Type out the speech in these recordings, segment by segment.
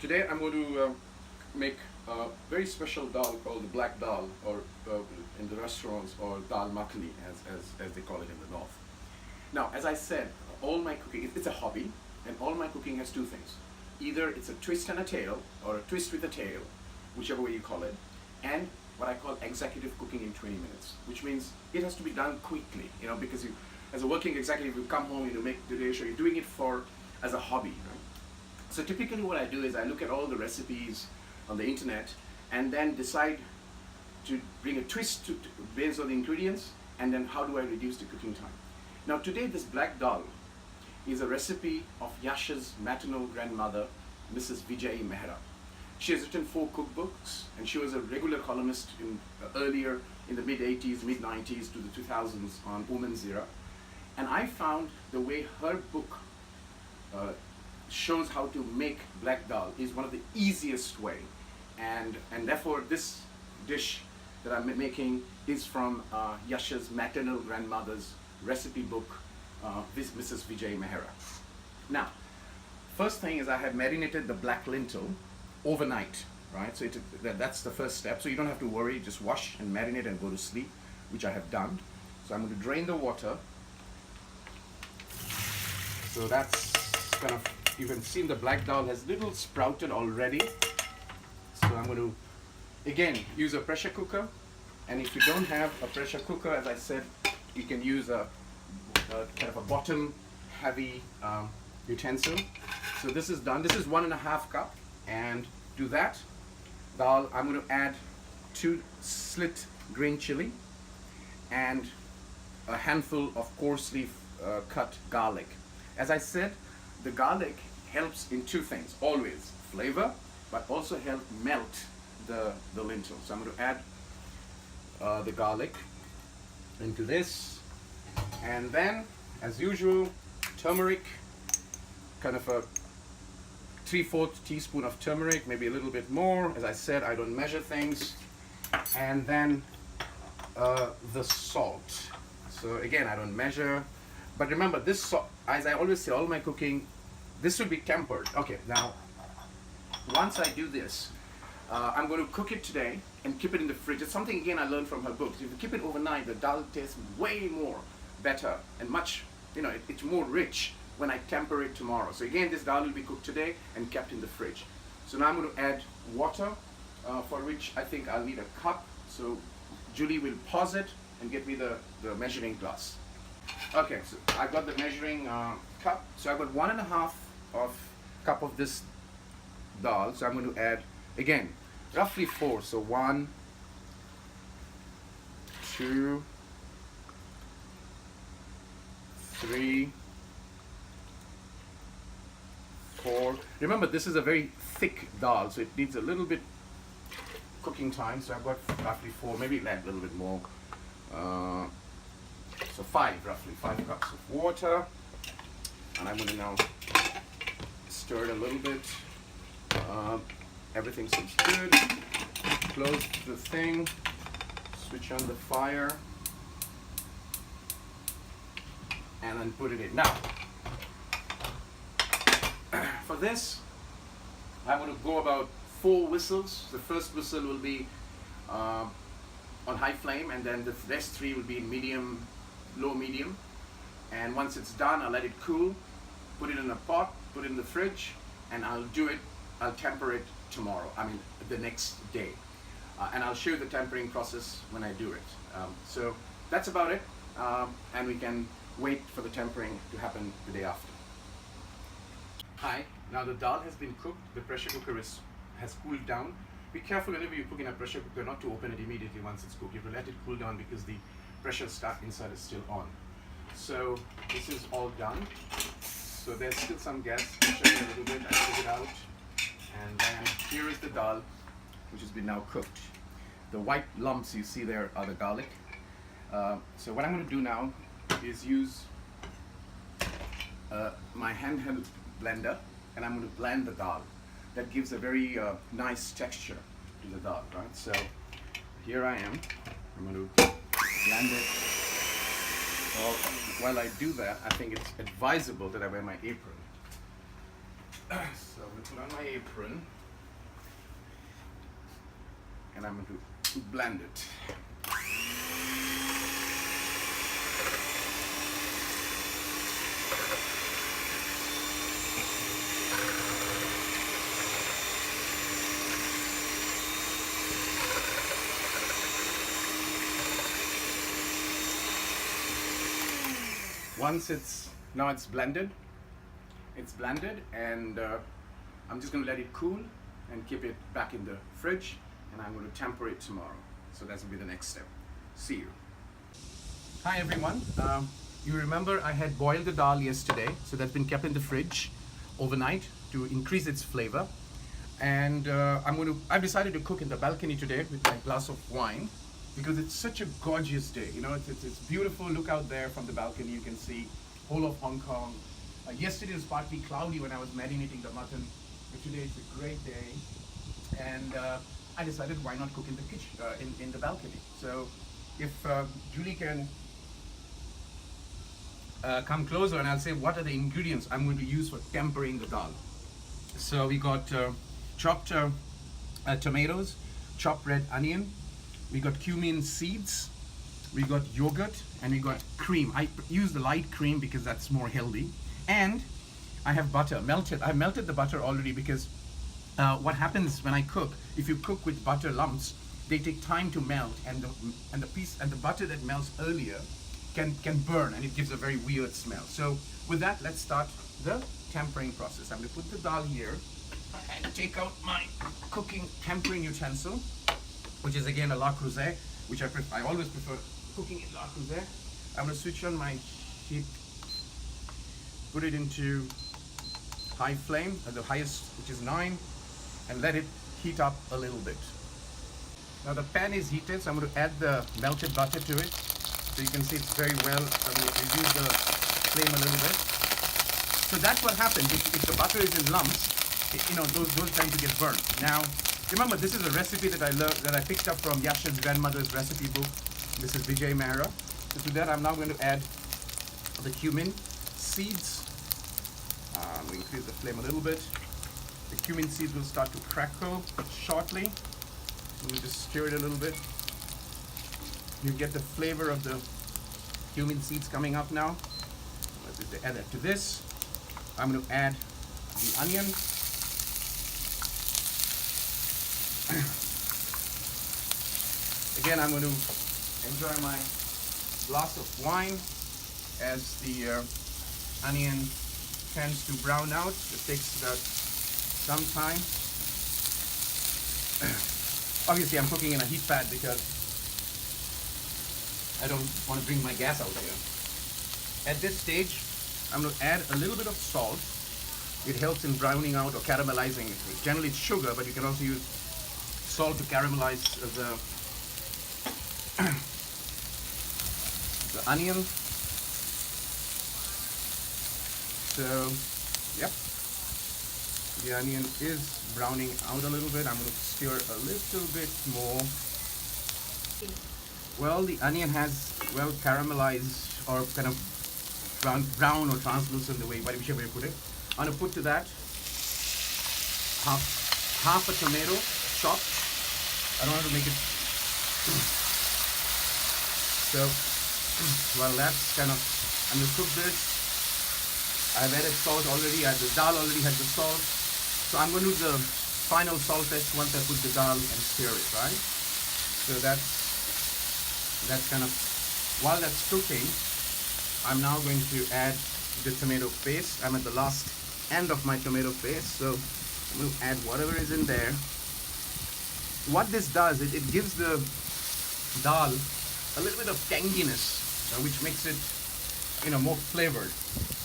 Today I'm going to make a very special dal called the black dal, or in the restaurants, or Dal Makhani as they call it in the north. Now, as I said, all my cooking, it's a hobby, and all my cooking has two things. Either it's a twist and a tail, or a twist with a tail, whichever way you call it, and what I call executive cooking in 20 minutes, which means it has to be done quickly, because you, as a working executive, you come home, you make the dish, or you're doing it as a hobby, right? So typically what I do is I look at all the recipes on the internet and then decide to bring a twist based on the ingredients, and then how do I reduce the cooking time. Now today this black dal is a recipe of Yash's maternal grandmother, Mrs. Vijay Mehra. She has written 4 cookbooks, and she was a regular columnist earlier in the mid-80s, mid-90s to the 2000s on Women's Era. And I found the way her book shows how to make black dal is one of the easiest way, and therefore this dish that I'm making is from Yash's maternal grandmother's recipe book, Mrs. Vijay Mehra. Now, first thing is I have marinated the black lentil overnight, right? So that's the first step. So you don't have to worry, just wash and marinate and go to sleep, which I have done. So I'm going to drain the water. So that's kind of, you can see the black dal has little sprouted already. So I'm going to again use a pressure cooker, and if you don't have a pressure cooker, as I said, you can use a kind of a bottom heavy utensil. So this is done. This is 1.5 cup, and to that dal I'm going to add 2 slit green chili and a handful of coarsely cut garlic. As I said, the garlic helps in 2 things, always flavor, but also help melt the lentil. So I'm going to add the garlic into this, and then as usual turmeric, kind of a 3/4 teaspoon of turmeric, maybe a little bit more. As I said, I don't measure things. And then the salt. So again, I don't measure, but remember this salt, as I always say, all my cooking, this should be tempered. Okay, now once I do this, I'm going to cook it today and keep it in the fridge. It's something again I learned from her books. If you keep it overnight, the dal tastes way more better and much, it's more rich when I temper it tomorrow. So again, this dal will be cooked today and kept in the fridge. So now I'm going to add water, for which I think I'll need a cup. So Julie will pause it and get me the measuring glass. Okay, so I've got the measuring cup. So I've got 1.5 cup of this dal. So I'm going to add, again, roughly 4. So 1, 2, 3, 4. Remember, this is a very thick dal, so it needs a little bit cooking time. So I've got roughly 4, maybe add a little bit more. So 5, roughly 5 cups of water, and I'm going to now stir it a little bit. Everything seems good. Close the thing, switch on the fire, and then put it in. Now, for this, I'm going to go about 4 whistles. The first whistle will be on high flame, and then the rest 3 will be in medium, low medium. And once it's done, I'll let it cool, put it in a pot, put it in the fridge, and I'll temper it tomorrow, the next day. And I'll show you the tempering process when I do it. So that's about it, and we can wait for the tempering to happen the day after. Hi, now the dal has been cooked, the pressure cooker has cooled down. Be careful whenever you cook in a pressure cooker not to open it immediately once it's cooked. You have to let it cool down because the pressure inside is still on. So this is all done. So there's still some gas pressure a little bit. I took it out. And then here is the dal, which has been now cooked. The white lumps you see there are the garlic. So what I'm going to do now is use my handheld blender, and I'm going to blend the dal. That gives a very nice texture to the dal, right? So here I am. I'm going to blend it. While I do that, I think it's advisable that I wear my apron. So I'm going to put on my apron and I'm going to blend it. Once it's blended, and I'm just going to let it cool and keep it back in the fridge, and I'm going to temper it tomorrow. So that's going to be the next step. See you. Hi everyone. You remember I had boiled the dal yesterday, so that's been kept in the fridge overnight to increase its flavor. And I've decided to cook in the balcony today with my glass of wine, because it's such a gorgeous day. You know, it's beautiful. Look out there from the balcony. You can see whole of Hong Kong. Yesterday was partly cloudy when I was marinating the mutton, but today it's a great day. And I decided, why not cook in the kitchen, in the balcony? So if Julie can come closer, and I'll say what are the ingredients I'm going to use for tempering the dal. So we got chopped tomatoes, chopped red onion, we got cumin seeds, we got yogurt, and we got cream. I use the light cream because that's more healthy. And I have butter melted. I melted the butter already, because what happens when I cook, if you cook with butter lumps, they take time to melt, and the butter that melts earlier can burn, and it gives a very weird smell. So with that, let's start the tempering process. I'm going to put the dal here and take out my cooking tempering utensil, which is again a La Creuset, which I always prefer cooking in La Creuset. I'm going to switch on my heat, put it into high flame at the highest, which is 9, and let it heat up a little bit. Now the pan is heated, so I'm going to add the melted butter to it. So you can see it's very well. I'm going to reduce the flame a little bit. So that's what happens if the butter is in lumps. You know, those tend to get burnt. Now, remember, this is a recipe that I learned, that I picked up from Yasha's grandmother's recipe book. This is Vijay Mehra. So to that, I'm now going to add the cumin seeds. I'm going to increase the flame a little bit. The cumin seeds will start to crackle shortly. We'll just stir it a little bit. You get the flavor of the cumin seeds coming up now. Let's just add that to this. I'm going to add the onion. Again, I'm going to enjoy my glass of wine as the onion tends to brown out. It takes about some time. Obviously, I'm cooking in a heat pad because I don't want to bring my gas out here. At this stage, I'm going to add a little bit of salt. It helps in browning out or caramelizing it. Generally, it's sugar, but you can also use salt to caramelize the onion. So, yep, the onion is browning out a little bit. I'm going to stir a little bit more. Well, the onion has well caramelized, or kind of brown or translucent, the way, whichever way you put it. I'm going to put to that half a tomato chopped. I don't want to make it. So while that's kind of, I'm going to cook this. I've added salt already. The dal already had the salt. So I'm going to do the final salt test once I put the dal and stir it, right? So that's kind of, while that's cooking, I'm now going to add the tomato paste. I'm at the last end of my tomato paste, so I'm going to add whatever is in there. What this does, it gives the dal a little bit of tanginess, which makes it, more flavored.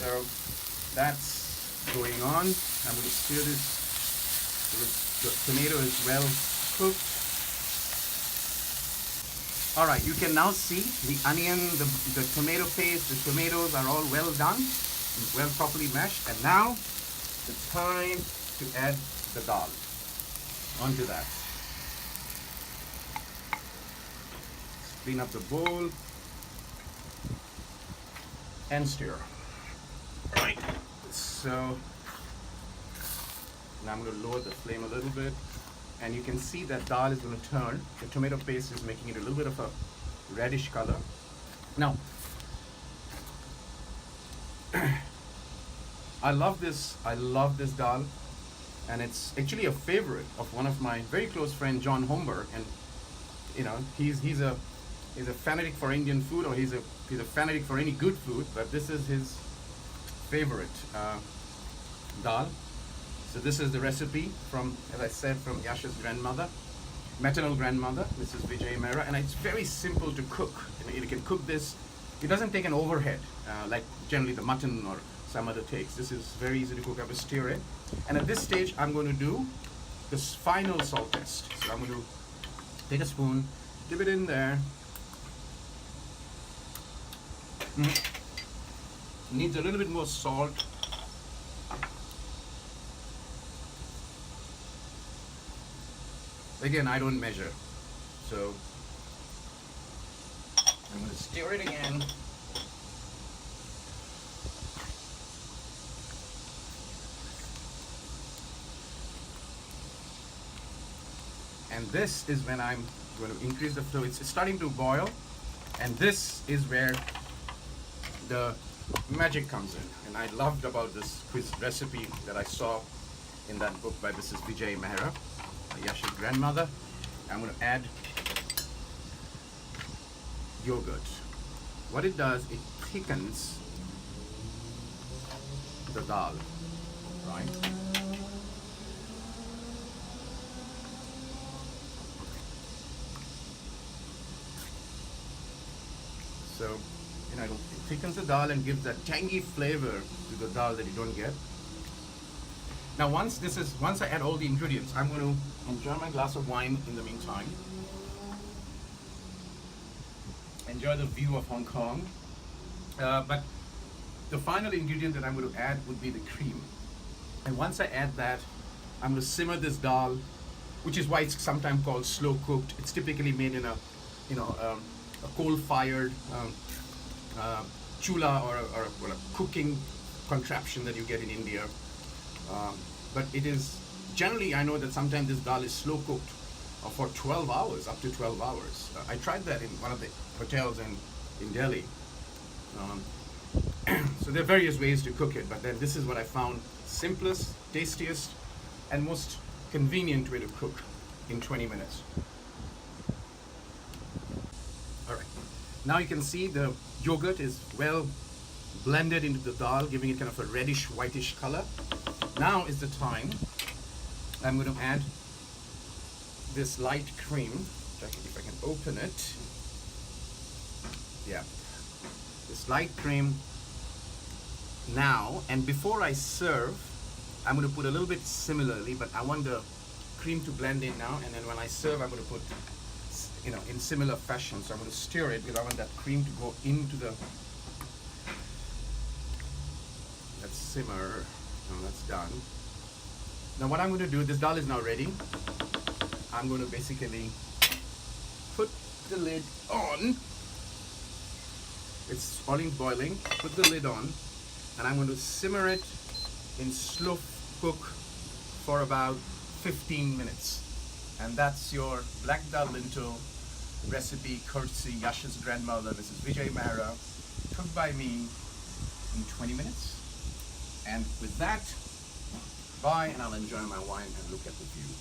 So that's going on. I'm going to stir this so the tomato is well cooked. All right, you can now see the onion, the tomato paste, the tomatoes are all well done, well properly meshed. And now it's time to add the dal onto that. Clean up the bowl and stir. Right. So Now I'm going to lower the flame a little bit, and you can see that dal is going to turn. The tomato paste is making it a little bit of a reddish color. Now, I love this dal, and it's actually a favorite of one of my very close friend, John Homberg, and you know he's a fanatic for Indian food, or he's a fanatic for any good food, but this is his favorite dal. So this is the recipe from, as I said, from Yash's grandmother, maternal grandmother, Mrs. Vijay Mehra, and it's very simple to cook. You can cook this. It doesn't take an overhead like generally the mutton or some other takes. This is very easy to cook. I will stir it, and at this stage I'm going to do this final salt test. So I'm going to take a spoon, dip it in there. Needs a little bit more salt. Again, I don't measure, so I'm going to stir it again. And this is when I'm going to increase the flow. It's starting to boil, and this is where the magic comes in. And I loved about this quiz recipe that I saw in that book by Mrs. Vijay Mehra, Yash's grandmother. I'm going to add yogurt. What it does, it thickens the dal, right? So, you know, it thickens the dal and gives that tangy flavor to the dal that you don't get. Now once I add all the ingredients, I'm going to enjoy my glass of wine in the meantime. Enjoy the view of Hong Kong. But the final ingredient that I'm going to add would be the cream. And once I add that, I'm going to simmer this dal, which is why it's sometimes called slow cooked. It's typically made in a coal-fired chula or a cooking contraption that you get in India. But it is generally, I know that sometimes this dal is slow cooked for 12 hours, up to 12 hours. I tried that in one of the hotels in Delhi. So there are various ways to cook it, but then this is what I found simplest, tastiest, and most convenient way to cook in 20 minutes. All right, now you can see the yogurt is well blended into the dal, giving it kind of a reddish, whitish color. Now is the time I'm going to add this light cream. If I can open it. Yeah, this light cream now, and before I serve, I'm going to put a little bit similarly, but I want the cream to blend in now, and then when I serve, I'm going to put, you know, in similar fashion. So I'm going to stir it because I want that cream to go into the, let's simmer. Now that's done. Now what I'm going to do, this dal is now ready. I'm going to basically put the lid on. It's already boiling. Put the lid on, and I'm going to simmer it in slow cook for about 15 minutes. And that's your black dal linto recipe, courtesy Yash's grandmother, Mrs. Vijay Mehra, cooked by me in 20 minutes. And with that, bye, and I'll enjoy my wine and look at the view.